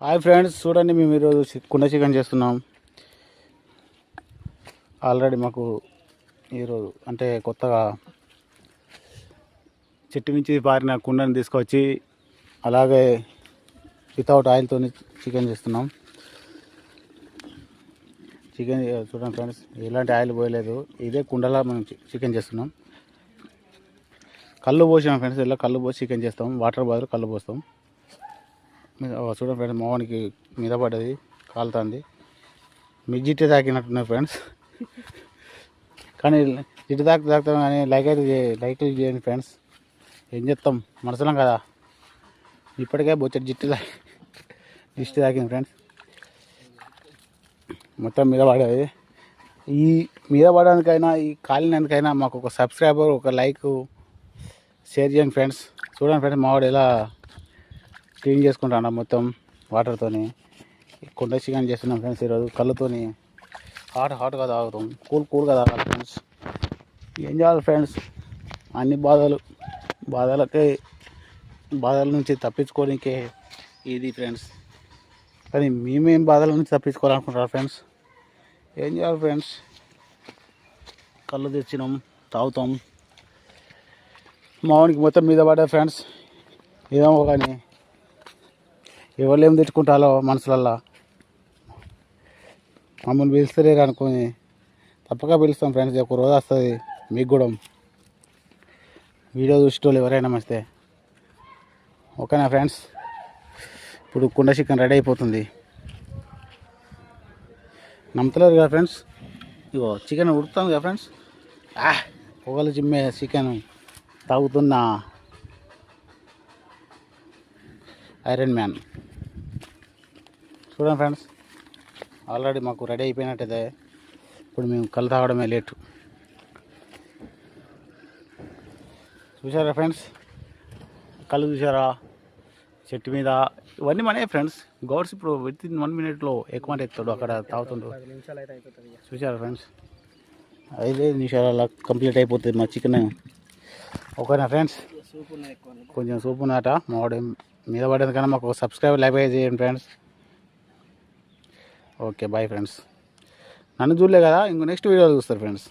Hi friends, చూడండి మేము ఈరోజు కుండ చికెన్ చేస్తున్నాం. ఆల్రెడీ మాకు ఈరోజు అంటే కొత్తగా చెట్టు నుంచి పారిన కుండని తీసుకొచ్చి అలాగే వితౌట్ ఆయిల్తో చికెన్ చేస్తున్నాం. చికెన్ చూడండి ఫ్రెండ్స్, ఎలాంటి ఆయిల్ పోయలేదు. ఇదే కుండలా మనం చికెన్ చేస్తున్నాం. కళ్ళు పోసాం ఫ్రెండ్స్, ఇలా కళ్ళు పోసి చికెన్ చేస్తాం. వాటర్ బదులు కళ్ళు పోస్తాం. చూడండి ఫ్రెండ్స్, మోహన్కి మీద పడ్డది, కాలుతుంది. మీ జిట్టు తాకినట్టున్నారు ఫ్రెండ్స్. కానీ జిట్టు తాకుతాం కానీ లైక్లు చేయండి ఫ్రెండ్స్. ఏం చెప్తాం, మనసులం కదా. ఇప్పటికే బొచ్చటి దిష్టి తాకింది ఫ్రెండ్స్. మొత్తం మీద పడేది. ఈ మీద పడడానికైనా ఈ కాలినందుకైనా మాకు ఒక సబ్స్క్రైబర్, ఒక లైక్, షేర్ చేయండి ఫ్రెండ్స్. చూడండి ఫ్రెండ్స్, మావాడు ఎలా క్లీన్ చేసుకుంటాను మొత్తం వాటర్తోని. కుండ చికెన్ చేస్తున్నాం ఫ్రెండ్స్. ఈరోజు కళ్ళుతోని హాట్గా తాగుతాం, కూల్గా తాగాలి ఫ్రెండ్స్. ఏం చేయాలి ఫ్రెండ్స్, అన్ని బాధల నుంచి తప్పించుకోనికే ఇది ఫ్రెండ్స్. కానీ మేమేం బాధల నుంచి తప్పించుకోవాలనుకుంటారు ఫ్రెండ్స్. ఏం చేయాలి ఫ్రెండ్స్, కళ్ళు తెచ్చినాం, తాగుతాం. మావానికి మొత్తం మీద పడ్డా ఫ్రెండ్స్. ఏమో కానీ ఎవరు ఏం తెచ్చుకుంటారో మనసులల్లా. మమ్మల్ని పిలుస్తలేరు అనుకుని తప్పక పిలుస్తాం ఫ్రెండ్స్. ఒక రోజు వస్తుంది మీకు కూడా. వీడియో చూసేటోళ్ళు ఎవరైనా మంచిదే. ఓకేనా ఫ్రెండ్స్. ఇప్పుడు కుండ చికెన్ రెడీ అయిపోతుంది. నమ్మతలేరు కదా ఫ్రెండ్స్. ఇగో చికెన్ ఉడుకుతుంది కదా ఫ్రెండ్స్. పొగలు చిమ్మే చికెన్ తాగుతున్న ఐరన్ మ్యాన్. చూడండి ఫ్రెండ్స్, ఆల్రెడీ మాకు రెడీ అయిపోయినట్టయితే ఇప్పుడు మేము కళ్ళు తాగడమే లేటు. చూసారా ఫ్రెండ్స్, కళ్ళు చూసారా చెట్టు మీద. ఇవన్నీ మనే ఫ్రెండ్స్. గౌడ్స్ ఇప్పుడు విత్ ఇన్ 1 minute ఎక్కువ అంటే ఎత్తాడు, అక్కడ తాగుతుండ్రు. చూసారా ఫ్రెండ్స్, 5 నిమిషాల కంప్లీట్ అయిపోతుంది మా చికెన్. ఓకేనా ఫ్రెండ్స్. కొంచెం సూపు ఉన్నట మావాడు మీద పడేది కానీ మాకు సబ్స్క్రైబ్ లైక్ చేయండి ఫ్రెండ్స్. Okay bye friends. నన్ను చూడలే కదా, ఇంకో నెక్స్ట్ వీడియో చూస్తారు ఫ్రెండ్స్.